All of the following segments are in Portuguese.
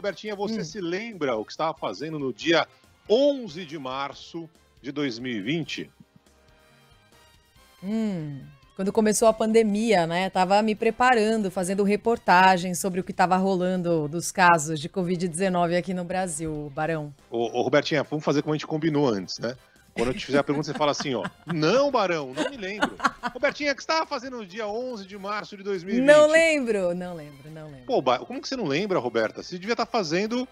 Robertinha, você se lembra o que estava fazendo no dia 11 de março de 2020? Quando começou a pandemia, né? Tava me preparando, fazendo reportagens sobre o que estava rolando dos casos de Covid-19 aqui no Brasil, Barão. Ô, Robertinha, vamos fazer como a gente combinou antes, né? Quando eu te fizer a pergunta, você fala assim, ó. Não, Barão, não me lembro. Robertinha, o que você estava fazendo no dia 11 de março de 2020? Não lembro. Pô, como que você não lembra, Roberta? Você devia estar fazendo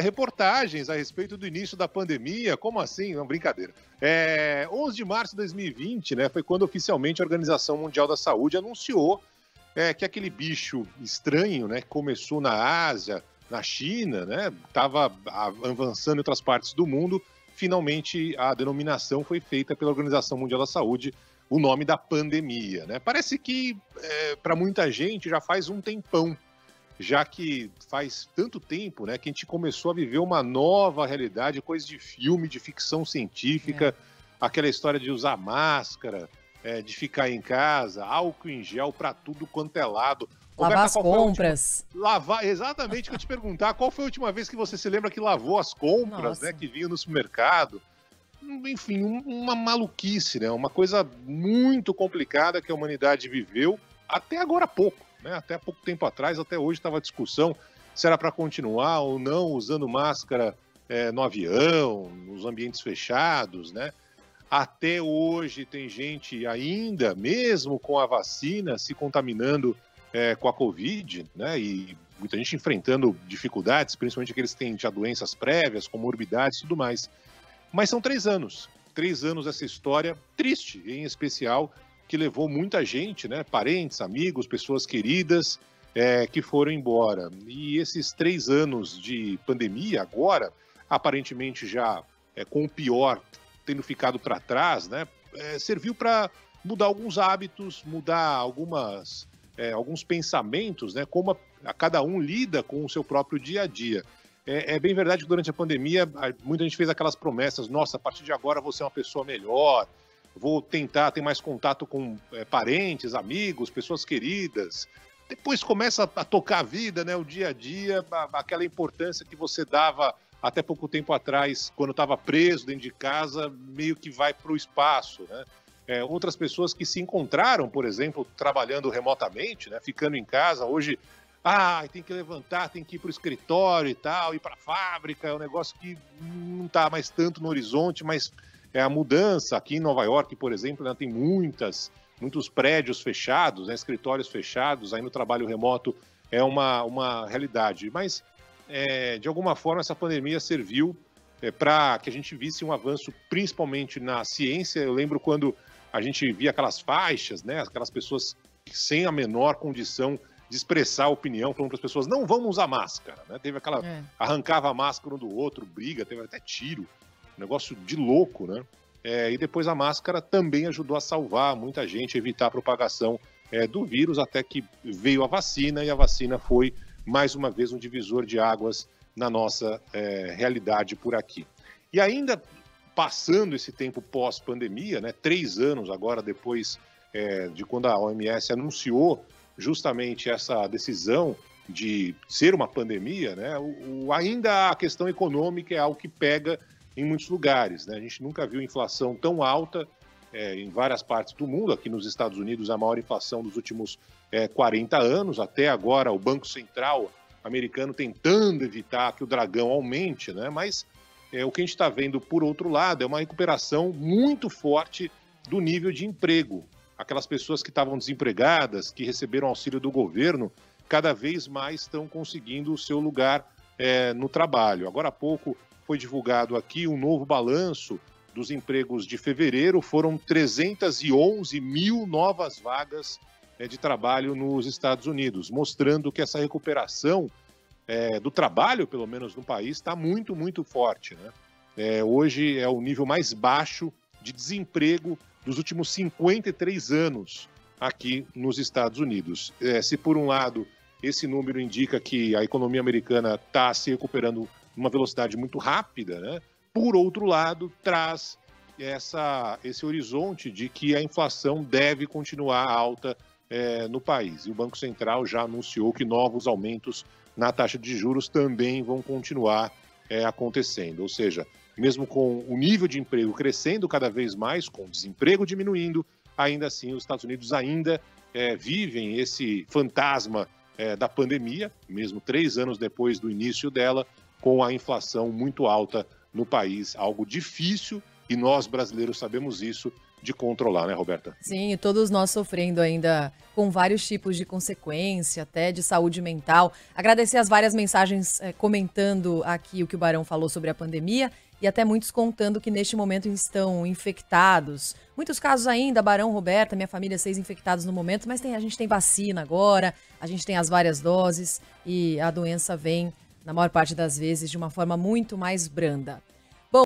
reportagens a respeito do início da pandemia. Como assim? Não, brincadeira. 11 de março de 2020, né, foi quando oficialmente a Organização Mundial da Saúde anunciou que aquele bicho estranho, né, que começou na Ásia, na China, né, estava avançando em outras partes do mundo. Finalmente, a denominação foi feita pela Organização Mundial da Saúde, o nome da pandemia, né? Parece que, para muita gente, já faz um tempão, já que faz tanto tempo, né, que a gente começou a viver uma nova realidade, coisa de filme, de ficção científica, aquela história de usar máscara, de ficar em casa, álcool em gel para tudo quanto é lado. Lavar as compras. Exatamente o que eu ia te perguntar. Qual foi a última vez que você se lembra que lavou as compras, né, que vinha no supermercado? Enfim, uma maluquice, né? Uma coisa muito complicada que a humanidade viveu até agora há pouco, né? Até há pouco tempo atrás, até hoje estava a discussão se era para continuar ou não usando máscara no avião, nos ambientes fechados, né? Até hoje tem gente ainda, mesmo com a vacina, se contaminando com a Covid, né? E muita gente enfrentando dificuldades, principalmente aqueles que têm já doenças prévias, comorbidades e tudo mais. Mas são 3 anos. 3 anos dessa história triste, em especial, que levou muita gente, né? Parentes, amigos, pessoas queridas, que foram embora. E esses 3 anos de pandemia, agora, aparentemente já com o pior tendo ficado para trás, né? Serviu para mudar alguns hábitos, mudar alguns pensamentos, né? Como a cada um lida com o seu próprio dia a dia. É bem verdade que durante a pandemia muita gente fez aquelas promessas, nossa, a partir de agora vou ser uma pessoa melhor, vou tentar ter mais contato com parentes, amigos, pessoas queridas. Depois começa a tocar a vida, né? O dia a dia, aquela importância que você dava até pouco tempo atrás, quando estava preso dentro de casa, meio que vai para o espaço, né? Outras pessoas que se encontraram, por exemplo, trabalhando remotamente, né? Ficando em casa, hoje, tem que levantar, tem que ir para o escritório e tal, ir para a fábrica, é um negócio que não está mais tanto no horizonte, mas a mudança aqui em Nova York, por exemplo, né, tem muitos prédios fechados, né, escritórios fechados, aí no trabalho remoto é uma realidade. Mas, de alguma forma, essa pandemia serviu para que a gente visse um avanço, principalmente na ciência. Eu lembro quando a gente via aquelas faixas, né, aquelas pessoas sem a menor condição de expressar a opinião, falando para as pessoas, não vamos usar máscara, né? Teve aquela... Arrancava a máscara um do outro, briga, teve até tiro. Um negócio de louco, né? E depois a máscara também ajudou a salvar muita gente, a evitar a propagação do vírus, até que veio a vacina, e a vacina foi, mais uma vez, um divisor de águas na nossa realidade por aqui. E ainda passando esse tempo pós-pandemia, né, 3 anos agora depois de quando a OMS anunciou justamente essa decisão de ser uma pandemia, né, ainda a questão econômica é algo que pega em muitos lugares, né? A gente nunca viu inflação tão alta em várias partes do mundo. Aqui nos Estados Unidos, a maior inflação dos últimos 40 anos. Até agora, o Banco Central americano tentando evitar que o dragão aumente, né? Mas o que a gente está vendo, por outro lado, é uma recuperação muito forte do nível de emprego. Aquelas pessoas que estavam desempregadas, que receberam auxílio do governo, cada vez mais estão conseguindo o seu lugar no trabalho. Agora há pouco foi divulgado aqui um novo balanço dos empregos de fevereiro. Foram 311 mil novas vagas de trabalho nos Estados Unidos, mostrando que essa recuperação do trabalho, pelo menos no país, está muito, muito forte, né? Hoje é o nível mais baixo de desemprego dos últimos 53 anos aqui nos Estados Unidos. Se por um lado esse número indica que a economia americana está se recuperando numa velocidade muito rápida, né? Por outro lado, traz esse horizonte de que a inflação deve continuar alta no país. E o Banco Central já anunciou que novos aumentos na taxa de juros também vão continuar acontecendo. Ou seja, mesmo com o nível de emprego crescendo cada vez mais, com o desemprego diminuindo, ainda assim os Estados Unidos ainda vivem esse fantasma da pandemia, mesmo 3 anos depois do início dela, com a inflação muito alta no país, algo difícil, e nós brasileiros sabemos isso, de controlar, né, Roberta? Sim, e todos nós sofrendo ainda com vários tipos de consequência, até de saúde mental. Agradecer as várias mensagens comentando aqui o que o Barão falou sobre a pandemia e até muitos contando que neste momento estão infectados. Muitos casos ainda, Barão, Roberta, minha família, 6 infectados no momento, mas a gente tem vacina agora, a gente tem as várias doses e a doença vem, na maior parte das vezes, de uma forma muito mais branda.